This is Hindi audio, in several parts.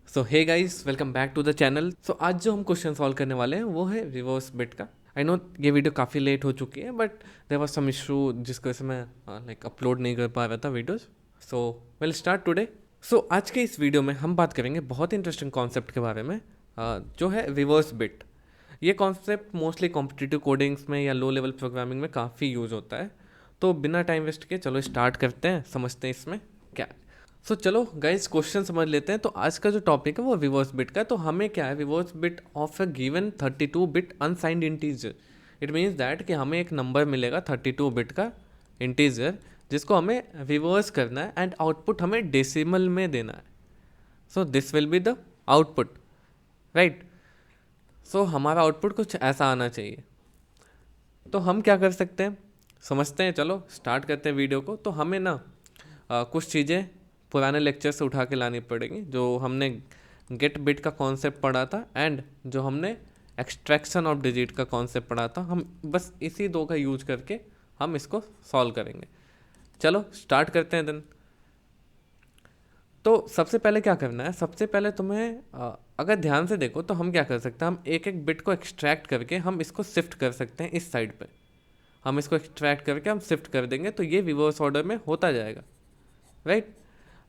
So hey guys, welcome back to the channel. So आज जो हम क्वेश्चन सॉल्व करने वाले हैं वो है रिवर्स बिट का। आई नो ये वीडियो काफ़ी लेट हो चुकी है, but there was some issue जिसकी वजह से मैं अपलोड नहीं कर पा रहा था videos. So will start today. So आज के इस वीडियो में हम बात करेंगे बहुत इंटरेस्टिंग कॉन्सेप्ट के बारे में, जो है रिवर्स बिट। ये कॉन्सेप्ट मोस्टली कॉम्पिटिटिव कोडिंग्स में या लो लेवल प्रोग्रामिंग में काफ़ी यूज़ होता है। तो बिना टाइम वेस्ट किए चलो स्टार्ट करते हैं, समझते हैं इसमें क्या है। सो चलो गाइस क्वेश्चन समझ लेते हैं। तो आज का जो टॉपिक है वो रिवर्स बिट का है। तो हमें क्या है, reverse bit of a given 32 bit unsigned integer. It means that कि हमें एक नंबर मिलेगा 32 बिट का इंटीजर, जिसको हमें रिवर्स करना है एंड आउटपुट हमें डेसिमल में देना है। So this will be the output, right. So हमारा आउटपुट कुछ ऐसा आना चाहिए। तो हम क्या कर सकते हैं, समझते हैं। चलो स्टार्ट करते हैं वीडियो को। तो हमें ना कुछ चीज़ें पुराने लेक्चर से उठा के लानी पड़ेगी। जो हमने गेट बिट का कॉन्सेप्ट पढ़ा था एंड जो हमने एक्सट्रैक्शन ऑफ डिजिट का कॉन्सेप्ट पढ़ा था, हम बस इसी दो का यूज करके हम इसको सॉल्व करेंगे। चलो स्टार्ट करते हैं देन। तो सबसे पहले क्या करना है, सबसे पहले तुम्हें अगर ध्यान से देखो तो हम क्या कर सकते हैं, हम एक एक बिट को एक्सट्रैक्ट करके हम इसको शिफ्ट कर सकते हैं इस साइड पे। हम इसको एक्सट्रैक्ट करके हम शिफ्ट कर देंगे तो ये रिवर्स ऑर्डर में होता जाएगा, राइट।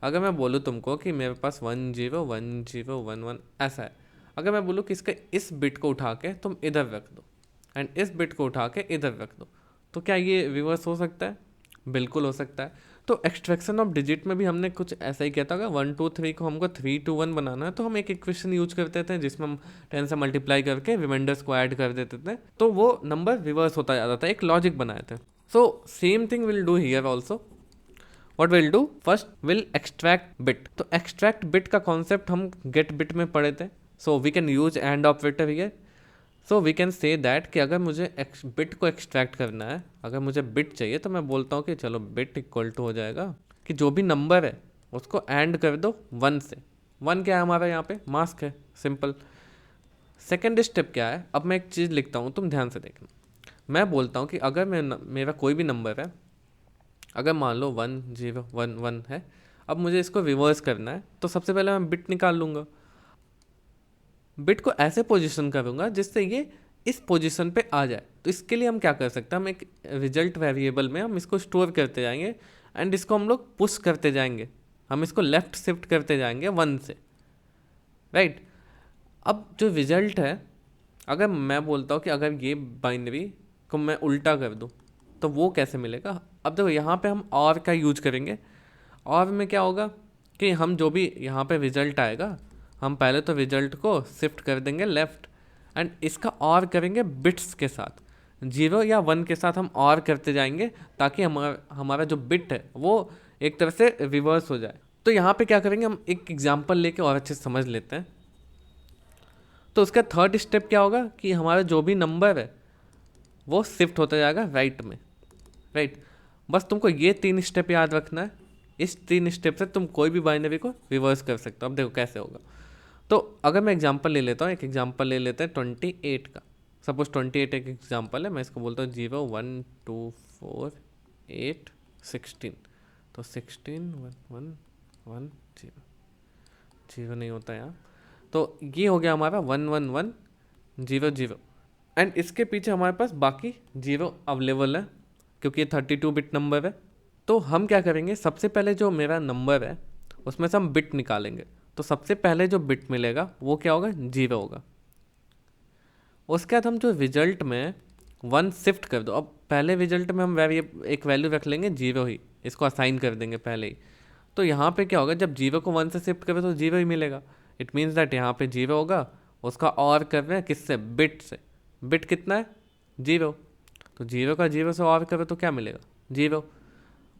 अगर मैं बोलूँ तुमको कि मेरे पास 101011 ऐसा है, अगर मैं बोलूँ कि इसका इस बिट को उठा के तुम इधर रख दो एंड इस बिट को उठा के इधर रख दो, तो क्या ये रिवर्स हो सकता है? बिल्कुल हो सकता है। तो एक्सट्रैक्शन ऑफ डिजिट में भी हमने कुछ ऐसा ही किया था। अगर 1 2 3 को हमको 3 2 1 बनाना है तो हम एक इक्वेशन यूज करते थे जिसमें हम 10 से मल्टीप्लाई करके रिमाइंडर्स को ऐड कर देते थे, तो वो नंबर रिवर्स होता जाता था। एक लॉजिक बनाए थे। So same thing will do here also. What will do, first will extract bit. तो एक्सट्रैक्ट बिट का कॉन्सेप्ट हम गेट बिट में पढ़े थे। So we can use and operator here. So we can say that कि अगर मुझे बिट को एक्सट्रैक्ट करना है, अगर मुझे बिट चाहिए, तो मैं बोलता हूँ कि चलो बिट इक्वल टू हो जाएगा कि जो भी नंबर है उसको एंड कर दो 1 से। 1 क्या है हमारा यहाँ पे, मास्क है, सिंपल। सेकेंड स्टेप क्या है, अब मैं एक चीज़ लिखता हूँ, तुम ध्यान से देखना। मैं बोलता हूँ कि अगर मेरा कोई भी नंबर है, अगर मान लो 1011 है, अब मुझे इसको रिवर्स करना है, तो सबसे पहले मैं बिट निकाल लूँगा। बिट को ऐसे पोजीशन करूँगा जिससे ये इस पोजीशन पे आ जाए। तो इसके लिए हम क्या कर सकते हैं, हम एक रिजल्ट वेरिएबल में हम इसको स्टोर करते जाएंगे एंड इसको हम लोग पुश करते जाएंगे। हम इसको लेफ्ट शिफ्ट करते जाएंगे 1 से, राइट। अब जो रिजल्ट है, अगर मैं बोलता हूँ कि अगर ये बाइनरी को मैं उल्टा कर दूँ तो वो कैसे मिलेगा। अब देखो यहाँ पे हम और का यूज करेंगे। और में क्या होगा कि हम जो भी यहाँ पे रिजल्ट आएगा, हम पहले तो रिजल्ट को शिफ्ट कर देंगे लेफ्ट एंड इसका और करेंगे बिट्स के साथ, 0 या 1 के साथ हम और करते जाएंगे ताकि हमारा जो बिट है वो एक तरह से रिवर्स हो जाए। तो यहाँ पे क्या करेंगे, हम एक एग्जाम्पल लेके और अच्छे से समझ लेते हैं। तो उसका थर्ड स्टेप क्या होगा कि हमारा जो भी नंबर है वो शिफ्ट होता जाएगा राइट में, राइट। बस तुमको ये 3 स्टेप याद रखना है। इस 3 स्टेप से तुम कोई भी बाइनरी को रिवर्स कर सकते हो। अब देखो कैसे होगा। तो अगर मैं एग्जांपल ले लेता हूँ, एक एग्जांपल ले लेते हैं 28 का। सपोज 28 एक एग्जांपल है, मैं इसको बोलता हूँ 0 1 2 4 8 16। तो 16 1 1 1 0, 0 नहीं होता यहाँ। तो ये हो गया हमारा 1 1 1 0 0 एंड इसके पीछे हमारे पास बाकी 0 अवेलेबल है क्योंकि ये 32 बिट नंबर है। तो हम क्या करेंगे, सबसे पहले जो मेरा नंबर है उसमें से हम बिट निकालेंगे। तो सबसे पहले जो बिट मिलेगा वो क्या होगा, 0 होगा। उसके बाद हम जो रिजल्ट में 1 शिफ्ट कर दो। अब पहले रिजल्ट में हम एक वैल्यू रख लेंगे 0 ही, इसको असाइन कर देंगे पहले ही। तो यहाँ पे क्या होगा, जब 0 को 1 से शिफ्ट करें तो 0 ही मिलेगा। इट मीन्स दैट यहाँ पे 0 होगा, उसका और कर रहे हैं किससे, बिट से। बिट कितना है, 0। तो 0 का 0 से और करें तो क्या मिलेगा, 0।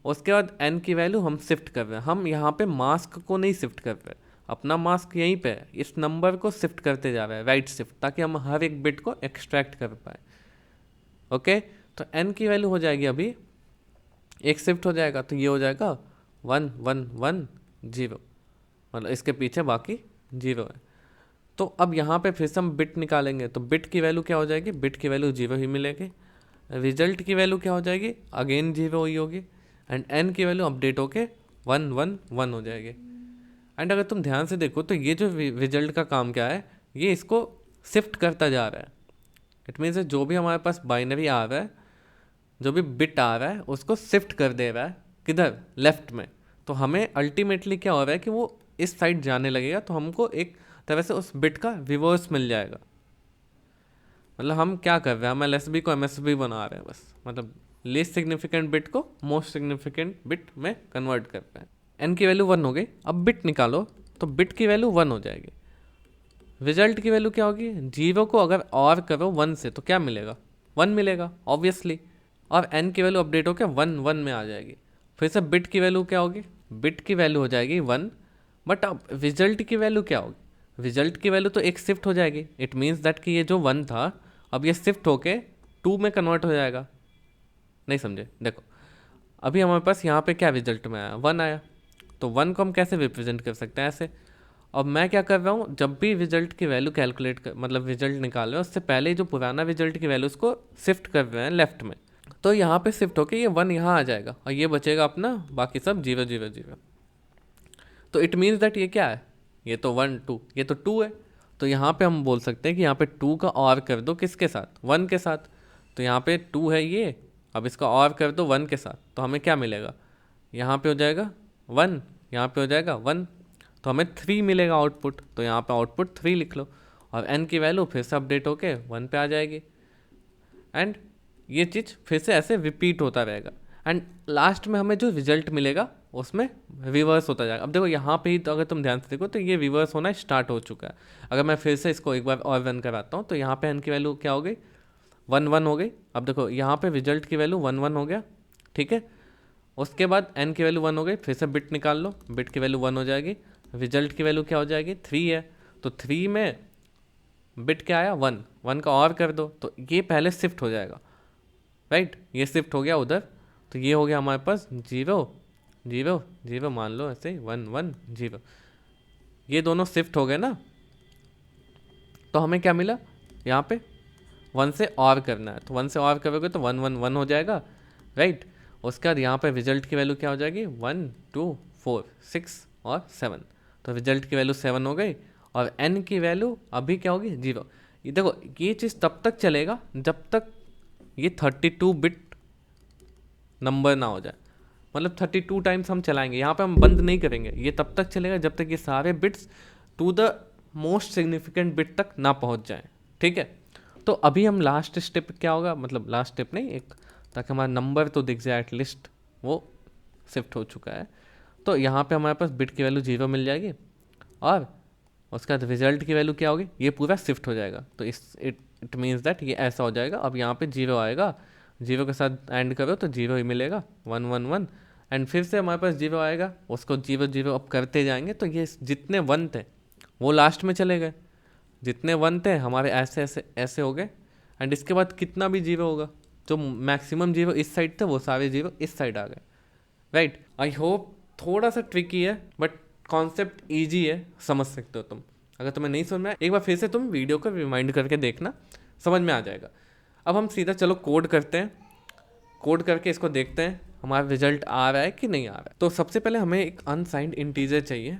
उसके बाद n की वैल्यू हम शिफ्ट कर रहे हैं। हम यहाँ पे मास्क को नहीं शिफ्ट कर रहे, अपना मास्क यहीं पे है, इस नंबर को शिफ्ट करते जा रहे हैं, राइट शिफ्ट, ताकि हम हर एक बिट को एक्सट्रैक्ट कर पाए। ओके, तो n की वैल्यू हो जाएगी, अभी एक शिफ्ट हो जाएगा तो ये हो जाएगा 1 1 1 0, मतलब इसके पीछे बाकी 0 है। तो अब यहाँ पे फिर से हम बिट निकालेंगे। तो बिट की वैल्यू क्या हो जाएगी, बिट की वैल्यू 0 ही मिलेगी। रिजल्ट की वैल्यू क्या हो जाएगी, अगेन 0 ही होगी एंड n की वैल्यू अपडेट होके 1 1 1 हो जाएगी। एंड अगर तुम ध्यान से देखो तो ये जो रिजल्ट का काम क्या है, ये इसको शिफ्ट करता जा रहा है। इट मीन्स जो भी हमारे पास बाइनरी आ रहा है, जो भी बिट आ रहा है, उसको शिफ्ट कर दे रहा है किधर, लेफ्ट में। तो हमें अल्टीमेटली क्या हो रहा है कि वो इस साइड जाने लगेगा, तो हमको एक तरह से उस बिट का रिवर्स मिल जाएगा। मतलब हम क्या कर रहे हैं, हम एलएसबी को एमएसबी बना रहे हैं बस, मतलब लीस्ट सिग्निफिकेंट बिट को मोस्ट सिग्निफिकेंट बिट में कन्वर्ट कर रहे हैं। एन की वैल्यू 1 हो गई, अब बिट निकालो तो बिट की वैल्यू 1 हो जाएगी। रिजल्ट की वैल्यू क्या होगी, 0 को अगर और करो 1 से तो क्या मिलेगा, 1 मिलेगा ऑब्वियसली। और एन की वैल्यू अपडेट होकर 1 1 में आ जाएगी। फिर से बिट की वैल्यू क्या होगी, बिट की वैल्यू हो जाएगी 1, बट अब रिजल्ट की वैल्यू क्या होगी, रिजल्ट की वैल्यू तो एक शिफ्ट हो जाएगी। इट मीन्स दैट कि ये जो 1 था अब ये शिफ्ट होके 2 में कन्वर्ट हो जाएगा। नहीं समझे, देखो अभी हमारे पास यहाँ पे क्या रिजल्ट में आया, 1 आया, तो 1 को हम कैसे रिप्रेजेंट कर सकते हैं, ऐसे। अब मैं क्या कर रहा हूँ, जब भी रिजल्ट की वैल्यू कैलकुलेट कर, मतलब रिजल्ट निकाल रहे हैं, उससे पहले जो पुराना रिजल्ट की वैल्यू उसको शिफ्ट कर रहे हैं लेफ्ट में। तो यहाँ पे शिफ्ट होके ये 1 यहाँ आ जाएगा और ये बचेगा अपना बाकी सब 0 0 0। तो इट मीन्स दैट ये क्या है, ये तो 1 2, ये तो 2 है। तो यहाँ पे हम बोल सकते हैं कि यहाँ पे 2 का और कर दो किसके साथ, 1 के साथ। तो यहाँ पे 2 है ये, अब इसका और कर दो 1 के साथ, तो हमें क्या मिलेगा, यहाँ पे हो जाएगा 1, यहाँ पे हो जाएगा 1, तो हमें 3 मिलेगा आउटपुट। तो यहाँ पे आउटपुट 3 लिख लो और n की वैल्यू फिर से अपडेट होके 1 पे आ जाएगी। एंड ये चीज़ फिर से ऐसे रिपीट होता रहेगा एंड लास्ट में हमें जो रिजल्ट मिलेगा उसमें रिवर्स होता जाएगा। अब देखो यहाँ पे ही तो अगर तुम ध्यान से देखो तो ये रिवर्स होना स्टार्ट हो चुका है। अगर मैं फिर से इसको एक बार और रन कराता हूँ तो यहाँ पे n की वैल्यू क्या हो गई, 1 1 हो गई। अब देखो यहाँ पे रिजल्ट की वैल्यू 1 1 हो गया, ठीक है। उसके बाद n की वैल्यू 1 हो गई, फिर से बिट निकाल लो, बिट की वैल्यू 1 हो जाएगी, रिजल्ट की वैल्यू क्या हो जाएगी, 3 है। तो 3 में बिट क्या आया, 1 1 का और कर दो तो ये पहले शिफ्ट हो जाएगा, राइट। ये शिफ्ट हो गया उधर, तो ये हो गया हमारे पास 0 0 0, मान लो ऐसे 1 1 0, ये दोनों शिफ्ट हो गए ना। तो हमें क्या मिला, यहाँ पे 1 से और करना है, तो 1 से और करोगे तो 1 1 1 हो जाएगा, राइट। उसके बाद यहाँ पे रिजल्ट की वैल्यू क्या हो जाएगी, 1 2 4 6 और 7, तो रिजल्ट की वैल्यू 7 हो गई। और n की वैल्यू अभी क्या होगी, 0। ये देखो ये चीज़ तब तक चलेगा जब तक ये 32 बिट नंबर ना हो जाए, मतलब 32 टाइम्स हम चलाएंगे, यहाँ पे हम बंद नहीं करेंगे, ये तब तक चलेगा जब तक ये सारे bits to the most significant bit तक ना पहुँच जाए, ठीक है। तो अभी हम लास्ट स्टेप क्या होगा, मतलब लास्ट स्टेप नहीं, एक ताकि हमारा नंबर तो दिख जाए एटलीस्ट, वो शिफ्ट हो चुका है। तो यहाँ पे हमारे पास बिट की वैल्यू 0 मिल जाएगी और उसके बाद रिजल्ट की वैल्यू क्या होगी, ये पूरा शिफ्ट हो जाएगा। तो इट मीन्स दैट ये ऐसा हो जाएगा। अब यहाँ पे 0 आएगा, 0 के साथ एंड करो तो 0 ही मिलेगा, 1 1 1, एंड फिर से हमारे पास 0 आएगा, उसको 0 0 अब करते जाएंगे तो ये जितने 1 थे वो लास्ट में चले गए, जितने 1 थे हमारे ऐसे ऐसे ऐसे हो गए। एंड इसके बाद कितना भी 0 होगा, जो मैक्सिमम 0 इस साइड थे वो सारे 0 इस साइड आ गए, राइट। आई होप थोड़ा सा ट्रिकी है बट कॉन्सेप्ट ईजी है, समझ सकते हो तुम। अगर तुम्हें नहीं समझ में आया एक बार फिर से तुम वीडियो को रिमाइंड करके देखना, समझ में आ जाएगा। अब हम सीधा चलो कोड करते हैं, कोड करके इसको देखते हैं हमारा रिजल्ट आ रहा है कि नहीं आ रहा है। तो सबसे पहले हमें एक अनसाइंड इंटीजर चाहिए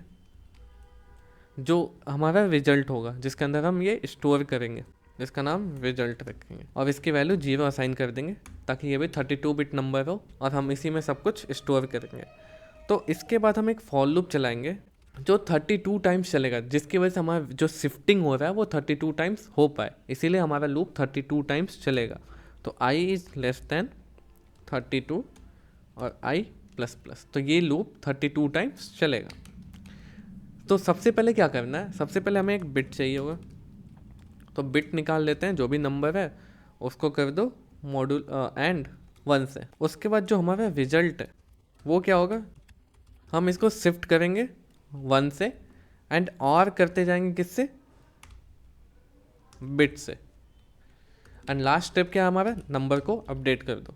जो हमारा रिजल्ट होगा, जिसके अंदर हम ये स्टोर करेंगे, जिसका नाम रिजल्ट रखेंगे और इसकी वैल्यू 0 असाइन कर देंगे ताकि ये भी 32 बिट नंबर हो और हम इसी में सब कुछ स्टोर करेंगे। तो इसके बाद हम एक फॉर लूप चलाएंगे जो 32 टाइम्स चलेगा, जिसकी वजह से हमारा जो शिफ्टिंग हो रहा है वो 32 टाइम्स हो पाए, इसीलिए हमारा लूप 32 टाइम्स चलेगा। तो i इज़ लेस देन 32 और i प्लस प्लस, तो ये लूप 32 टाइम्स चलेगा। तो सबसे पहले क्या करना है, सबसे पहले हमें एक बिट चाहिए होगा, तो बिट निकाल लेते हैं, जो भी नंबर है उसको कर दो मॉड्यूल एंड 1 से। उसके बाद जो हमारा रिजल्ट है वो क्या होगा, हम इसको शिफ्ट करेंगे 1 से एंड और करते जाएंगे किससे, बिट से। एंड लास्ट स्टेप क्या है हमारा, नंबर को अपडेट कर दो।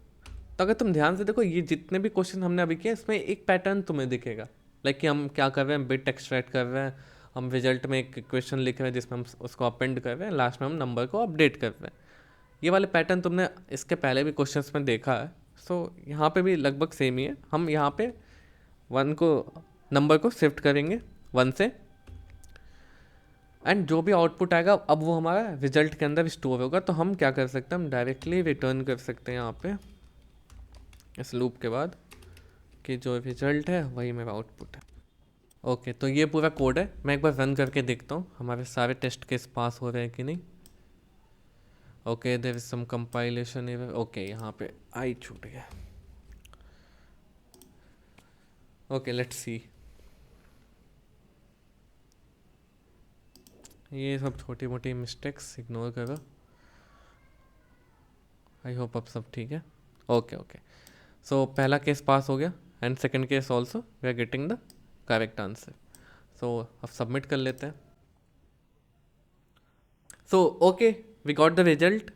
तो अगर तुम ध्यान से देखो ये जितने भी क्वेश्चन हमने अभी किए इसमें एक पैटर्न तुम्हें दिखेगा, लाइक कि हम क्या कर रहे हैं, बिट एक्सट्रैक्ट कर रहे हैं, हम रिजल्ट में एक क्वेश्चन लिख रहे हैं जिसमें हम उसको अपेंड कर रहे हैं, लास्ट में हम नंबर को अपडेट कर रहे हैं। ये वाले पैटर्न तुमने इसके पहले भी क्वेश्चंस में देखा है, सो यहाँ पे भी लगभग सेम ही है। हम यहाँ पे 1 को नंबर को शिफ्ट करेंगे 1 से, एंड जो भी आउटपुट आएगा अब वो हमारा रिजल्ट के अंदर स्टोर होगा। तो हम क्या कर सकते हैं, हम डायरेक्टली रिटर्न कर सकते हैं यहाँ पे इस लूप के बाद कि जो रिजल्ट है वही मेरा आउटपुट है। ओके, तो ये पूरा कोड है। मैं एक बार रन करके देखता हूँ हमारे सारे टेस्ट केस पास हो रहे हैं कि नहीं। Okay, there is some compilation error. Okay, यहाँ पे आई छूट गया। Okay, let's see. ये सब छोटी मोटी मिस्टेक्स इग्नोर करो। आई होप अब सब ठीक है। ओके ओके, सो पहला केस पास हो गया and second case also we are getting the correct answer. So अब सबमिट कर लेते हैं। So okay, we got the result.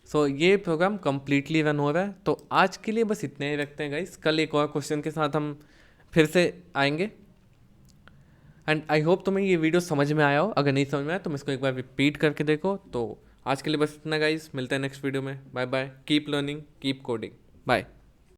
So ये प्रोग्राम कम्प्लीटली रन हो रहा है। तो आज के लिए बस इतने ही रखते हैं गाइस। कल एक और क्वेश्चन के साथ हम फिर से आएंगे। एंड आई होप तुम्हें ये वीडियो समझ में आया हो। अगर नहीं समझ में आया तो इसको एक बार रिपीट करके देखो। तो आज के लिए बस इतना गाइस, मिलते हैं नेक्स्ट वीडियो में। Bye bye, keep learning, keep coding, bye.